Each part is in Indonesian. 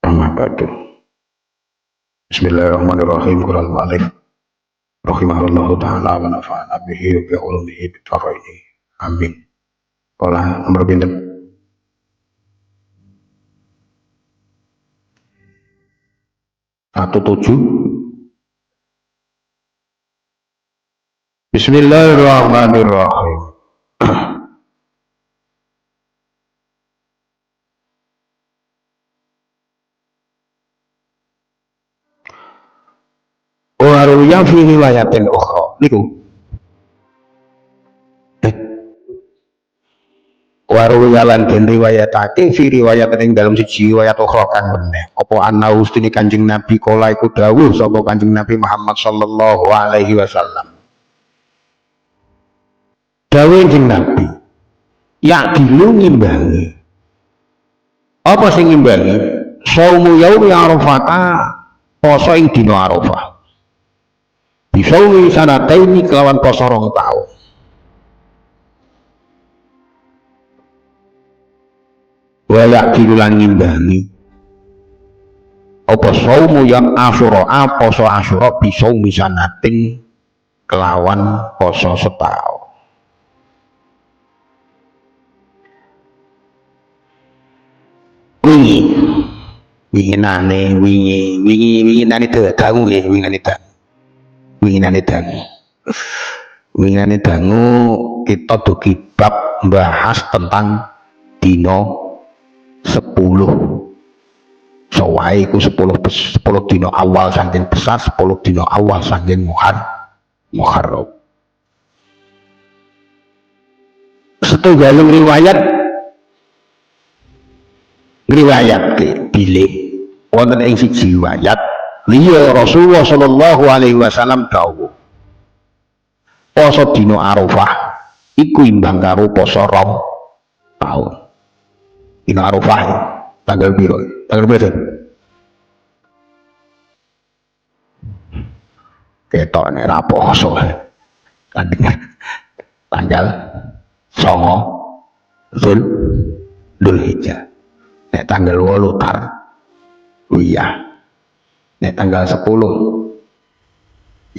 Amma ba'du. Bismillahirrahmanirrahim. Qala al-mu'allif rahimahullahu ta'ala wa nafa'ana bihi wa bi ulumihi bitaraini. Amin. Qala nomor pinten? Satu tujuh. Bismillahirrahmanirrahim. Waruya fi riwayatin ukhra niku waruya lan den riwayatake fi riwayatin ing dalam siji riwayat ukhra kang meneh apa ana ustune Kanjeng Nabi kala iku dawuh sapa Kanjeng Nabi Muhammad sallallahu alaihi wasallam dawuh Kanjeng Nabi ya dilu ngimbangi apa sing ngimbangi saumu yaumi arafata poso ing dina Arafah bisawi sanataini kelawan poso 2 tahun. Walak dilulang ngimbangi apa saumu yang Asyura poso Asyura bisawi sanating kelawan poso setahun. Winginane dangu nggih winginane dangu kita dugi bab bahas tentang dino 10 sawai ku 10 dino awal saking besar 10 dino awal saking Muharram. Setunggalung riwayat bilih wonten ing siji riwayat liya Rasulullah sallallahu alaihi wasallam dawuh poso dina Arafah iku imbang karo poso 2 tahun. Dina Arafah tanggal piro? Tanggal piro? Ketok nek ra poso. Tanggal 9 Dzulhijjah. Nek tanggal 8 Tarwiyah. Nek tanggal 10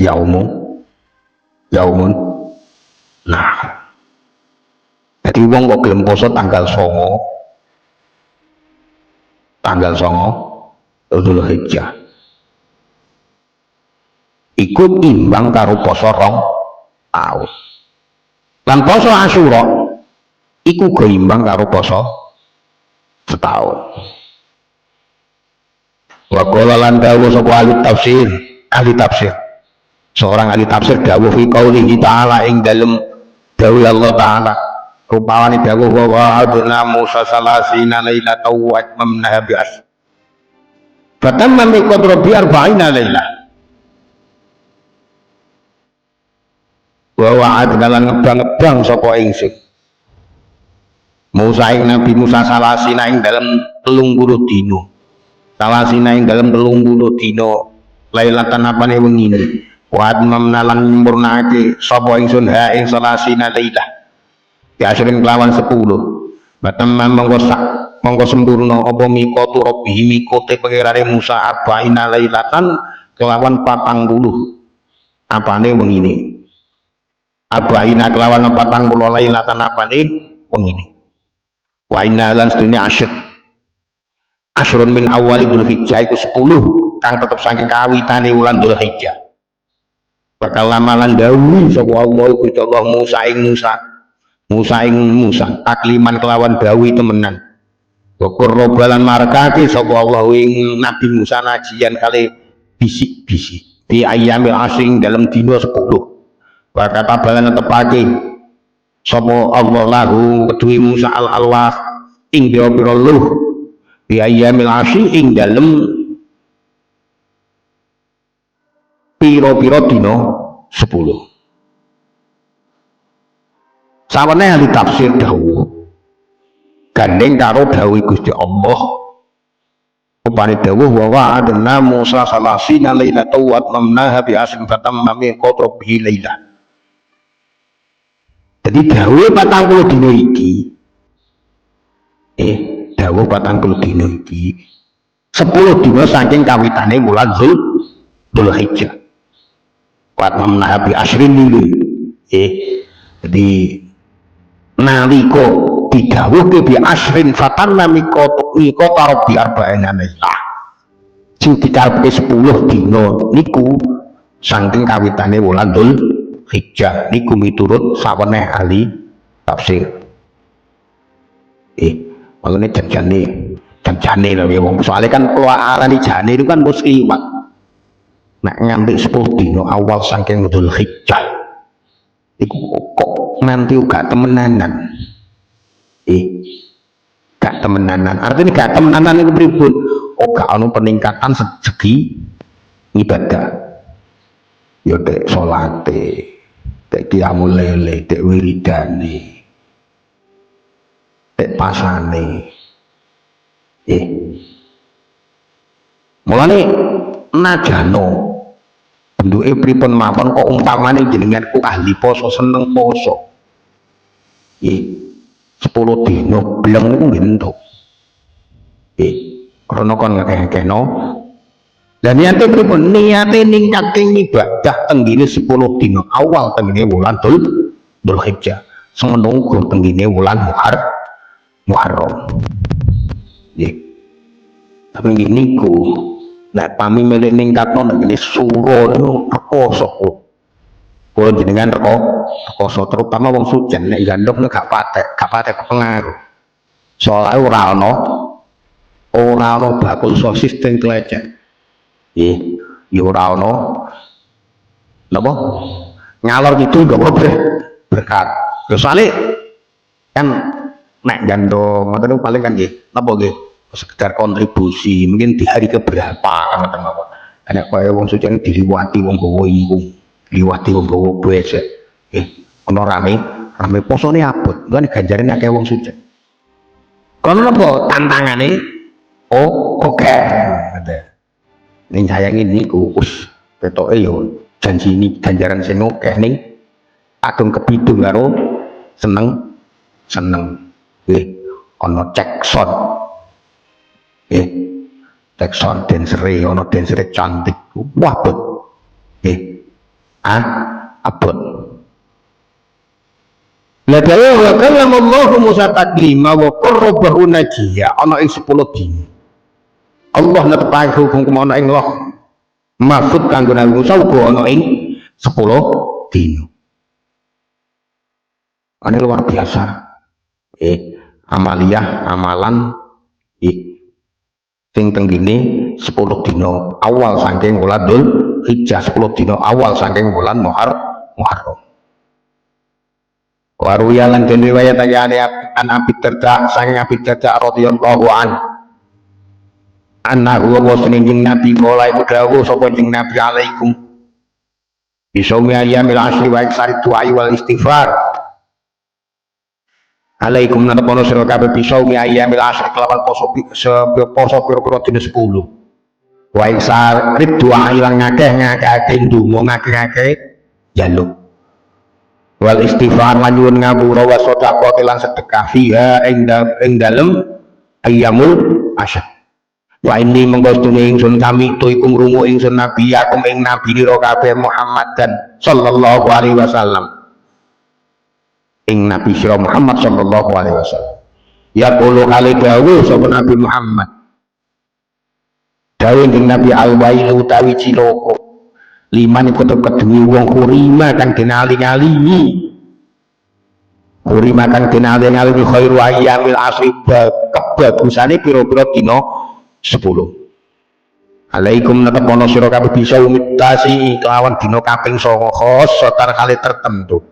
Yaumun Nahar. Jadi wong kok gelem poso tanggal 9 Dzulhijjah iku imbang karo poso 2 tahun. Lan poso Asyura iku go imbang karo poso setahun. Wa qala lan dawuh sapa ahli tafsir seorang ahli tafsir dawuh fi qaulihi ta'ala ing dalem dawuh Allah taala rupane dawuh wa adna Musa salasina lailatan wa atmamna bi asr fatamma miqat rabbi arba'ina lailah wa wa'adna lan ngebang sapa ingsun Musa ing Nabi Musa salasina ing dalem 30 dina salasina ing dalam 30 dino lailatan apane wengine wa atmamna lan nyempurnake sapa ingsun ha ing salasina lailah diasring kelawan 10 batam mongko sempurna apa miqatu rabbih miqate pangerane Musa arba'ina lailatan kelawan 40 apane wengine arba'ina kelawan 40 lailatan apane wengine wa inna lan sedune Asrun min awal Dzulhijjah iku 10 kang tetep saking kawitane wulan Dzulhijjah. Bakal lamalan dawuh sapa Allah Gusti Allah Musa ing Musa takliman kelawan dawuh temenan. Wa qurbalan marakake sapa Allah ing Nabi Musa najian kali bisik-bisik di ayyamil asing dalam dina 10. Wa kata balan tepake sapa Allah lahu kedue Musa al-Allah ing pira-pira luh di ayyamil asyi ing dalem pira-pira dina 10. Sawane ahli tafsir dawuh gandeng karo dawuh Gusti Allah upane dawuh wa wa'adna Musa salasina lailatan wa atmamnaha bi asrin fatamma miqatu rabbihi lailah. Jadi dawuh 40 dina iki dawuh 40 dina iki 10 dina saking kawitane wulan Dzulhijjah wa tamna bi asyrin dulu jadi nalika didhawuhke bi asyrin fatanna miqata rabbi arba'ina lailah sing dikarepke 10 dina niku saking kawitane wulan Dzulhijjah niku miturut saweneh ahli tafsir makanya jane lho ya wong soalnya kan kalau arani jane itu kan mesti liwat nek nganti 10 dina awal saking Dzulhijjah iku kok nanti gak temenanan gak temenanan artinya gak temenanan itu pripun gak ono peningkatan segi ibadah ya dek salate dek qiyamul lail dek wiridane dek pasane mulane najano bentuke pripun mawon kok umpamane jenengan ku ahli poso seneng poso 10 dina bleng niku nggih entuk krana kon ngakeh-akehno lan niate pripun niate ningkatke ibadah tenggine 10 dina awal tenggine wulan Dzulhijjah semono uga tenggine wulan Muharram tapi niku nek pami milik ningkatno nek suro niku rekoso kula jenengan rekoso terutama wong sujen nek gandok nek gak patek kepengaruh soalnya ora ono bakul sosis teng tlecek ya ora ono napa ngalor gitu gak berkat soalnya kan nek gandong ngoten paling kan nggih napa nggih sekedar kontribusi mungkin di hari keberapa kan ngoten mawon nek kaya wong suci diliwati wong gawa ingkung liwati wong gawa besek ana rame posone abot kan ganjarane akeh wong suci kono napa tantangane oke ning sayangi niku wis ketoke yo janji ini ganjaran sing akeh ning kadung kepidung karo seneng ana cekson cekson densere ana densere cantik wah abot abot la dawa wa kallamallahu Musa taklima wa qarrabahu najiya ana ing 10 dina Allah netepake hukum ana ing loh mahfud kanggo Nabi Musa uga ana ing 10 dina ini luar biasa amalan sing tenggine 10 dina awal saking wulan Dzulhijjah 10 dina awal saking wulan Muharram waruya lan den riwayatake an Abi Darda saking Abi Darda radhiyallahu annahu wa sunning Nabi mulai dawuh sapa jeneng Nabi alaikum bisawmi ayyamil asri wa iksari du'a wal istighfar alaikum natapono sira kabeh bisawmi ayyamil asri kelawan poso pira-pira dina 10 wa iksari du'a lan ngakeh-ngakeh ndonga ngakeh njaluk wal istighfar lan nyuwun ngapura wa sedekah lan sedekah fiha ing dalem ayyamul ashr wa inni mengkostune ingsun kami tu iku ngrungu ingsun nabi akum ing nabi nira kabeh Muhammad dan sallallahu alaihi wasallam ing nabi sira Muhammad sallallahu alaihi wasallam ya kulo kali dawuh sapa Nabi Muhammad dawuh ing nabi al-wailu utawi cilaka liman iku kedemi wong kurima kang denali-alingi kurima kang denali-alingi khairu ayyamil asri kebagusane pira-pira dina 10 alaikum natapono sira kabeh bisa umitasi kelawan dina kaping 9 khosotan kali tertentu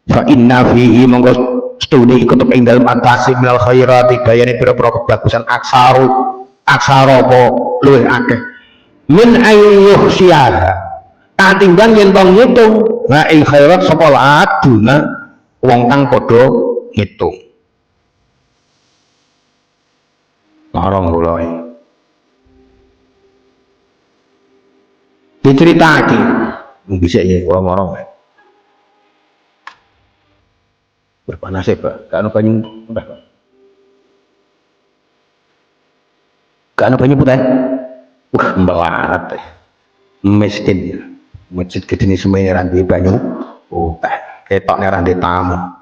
fa inna fihi monggo stune iku ing dalem antasi minal khairati bayane pira-pira kebagusan aksara apa luwih akeh min ayyuh syiara katimbang yen wong ngitung nah ing khairat sapa laduna wong kang padha ngitung larang kula diceritake bisa ya kula marang berpanas ya Pak kan banyu udah Pak Gak ada banyu putih. Wah, melarat. Miskin. Masjid gede ini semuanya rantai banyu. Putih. Ketoknya rantai tamu.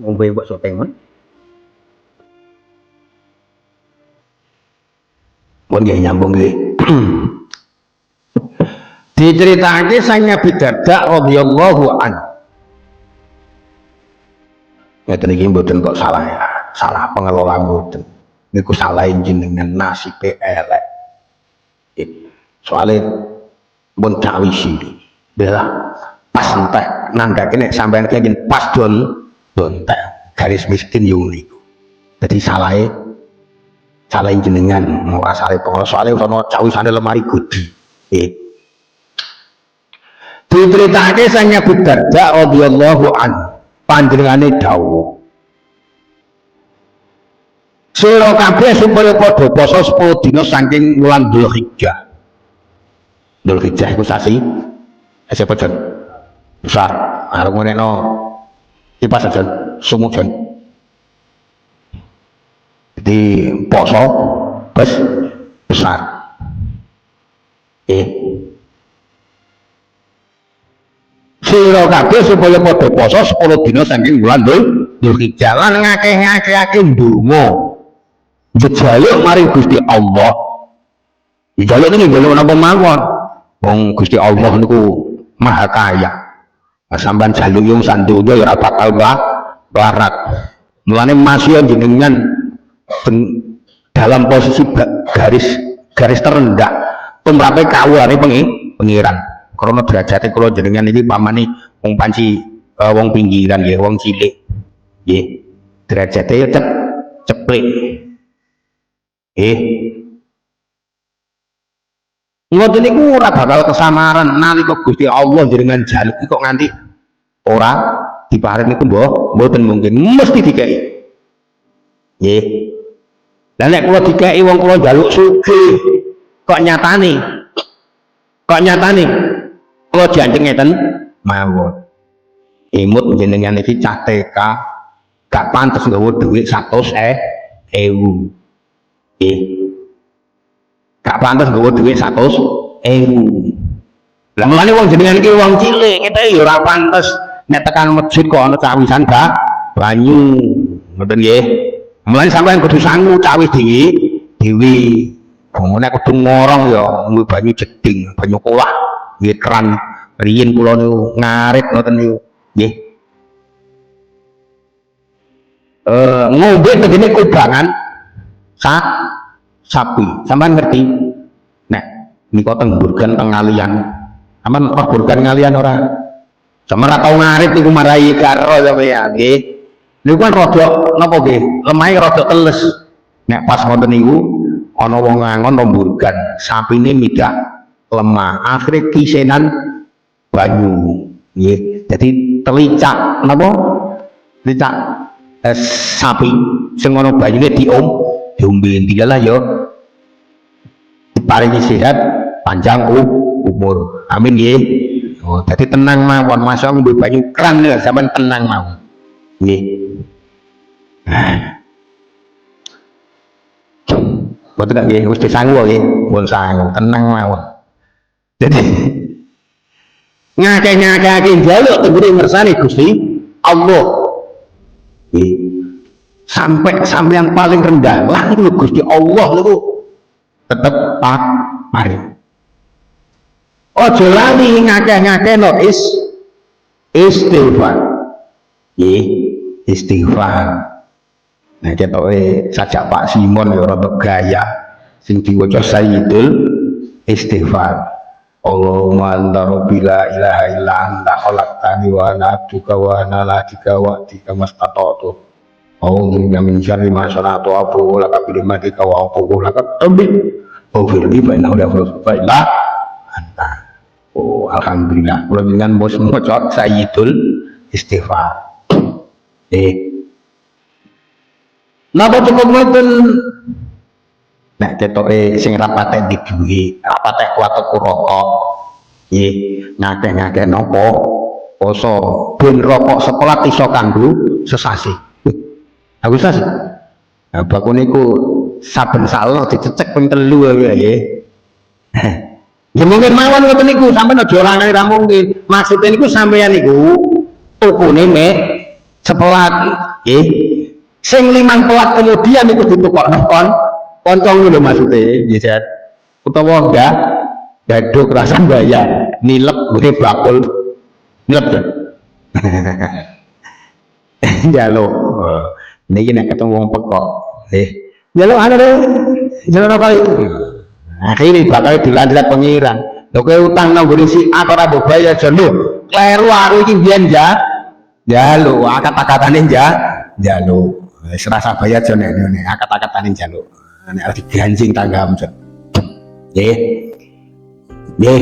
Ngombe bakso tengon. Pun nggih nyambung nggih. Diceritake sang Nabi Darda radhiyallahu anhu. Ngeten iki mboten kok salah ya. Salah pengelola mboten. Niku salah jenengan nasibe elek. Soale pun cawisi. Belah pas entek nandhake nek sampean kenging pas don garis miskin yo niku. Dadi salahe jenengan ora salah pengelola soalé ono cawisane lemari gudi. Diceritake sang Abu Darda radhiyallahu anhu panjenengane dawuh sira kabeh supaya padha poso 10 dina saking wulan Dzulhijjah. Dzulhijjah iku sasi siapa jan besar arep ngenekno kipas jan sumuk jan. Jadi poso besar. Sira kabeh supaya padha poso 10 dina saking wulan Dzulhijjah lan ngakeh-ngakehake ndonga. Njaluk mari Gusti Allah. Njaluk niku njaluk napa mawon. Wong Gusti Allah niku Maha Kaya. Sampeyan jaluk yung sandonya ya ora bakal melarat. Mulane masih jenengan dalam posisi garis terendah tumrape kawulane pengiran. Karena derajate kula jenengan iki pamane wong panci wong pinggiran nggih, wong cilik. Nggih. Derajate ya ceplik. Ngoten niku ora bakal kesamaran nalika Gusti Allah jenengan jaluk kok nganti ora diparing niku mboten mungkin mesti dikeki. Nggih. Lah nek kula dikeki wong kula njaluk sugih kok nyatane kula janjeng ngeten mawon. Imut jenengan iki cah TK gak pantes nggawa dhuwit 100.000. Nggih. Gak pantes nggawa dhuwit 100.000. Lah mulane wong jenengan iki wong cilik ngene ya ora pantes nek tekan masjid kok ana cawisan gak banyu. Ngoten nggih. Mulane sampeyan kudu sangu cawis dhewe. Wong nek kudu ngorong ya nggo banyu jeding, banyu kolah, nggih keran. Riyin kula niku ngarit ngoten niku. Nggih. Ngombe tegene kubangan sapi. Sampeyan ngerti? Nek nika teng Burgan teng Ngalian. Sampeyan roh Burgan Ngalian ora? Sampeyan ora tau ngarit niku marahi karo sampeyan nggih. Niku kan rada napa nggih? Lemahe rada teles. Nek pas ngoten niku ana wong ngangon Burgan, sapine midak lemah. Akhire kisenan banyu. Nggih. Dadi telicak napa? Telicak sapi sing ana banyune diombe dilalah ya diparingi sehat panjang umur. Amin nggih. Oh, dadi tenang mawon, masa ngombe banyu keran ya sampean tenang mawon. Nggih. Boten kok nggih, wis disangu nggih, pun sangu, tenang mawon. Jadi ngakeh-ngakehake njaluk tenggene ngersane Gusti Allah. Nggih. Sampai yang paling rendah lah niku Gusti Allah niku tetep paring. Aja lali ngakeh-ngakehno istighfar. Nggih, istighfar. Nah ketoke sajak Pak Simon ya rada gaya sing diwaca Sayyidul Istighfar. Allahumma anta rabbi la ilaha illa anta khalaqtani wa ana abduka wa ana latika wa tika mastata'tu. A'udzu min syarri ma sana'tu wa laka bi ni'matika wa aqulu laka rabbi ighfirli fa innahu la yaghfiru illa anta. Oh alhamdulillah kula jenengan bos maca Sayyidul Istighfar. eh napa cukup ngoten nek ketoke sing rapate di duwe rapate kuat tuku rokok nggih ngakeh-ngakeh napa poso ben rokok sekolah iso kanggo sesasi aku sesasi nah baku niku saben salon dicecek ping 3 wae nggih ya mungkin mawon ngoten niku sampeyan aja ora ra mungkin maksudnya niku sampeyan niku tukune mek sepelat nggih sing 5 pelat kemudian niku ditukokno kanca lho maksude nggih Jan utawa enggak gaduk rasa bayar nilep ngene bakul nilep njaluk niki nek ketemu wong pekok nggih njaluk ana njaluk kali akhirnya bakal dilanjut pengiran lho kowe utang nang nggon si A ora mbok bayar jan lho kleru aku iki biyen njaluk kata-katane njaluk wis rasa bayar jan nek kata-katane njaluk nek arep diganjing tanggam jan nggih nggih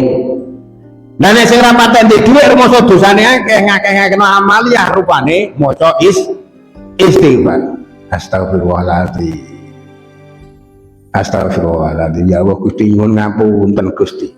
nah nek sing rapate ndek dhuwit rumoso dosane akeh ngakeh-ngakeh amaliyah rupane maca istighfar astagfirullahaladzim astagfirullahaladzim ya Allah Gusti nyuwun ngapunten Gusti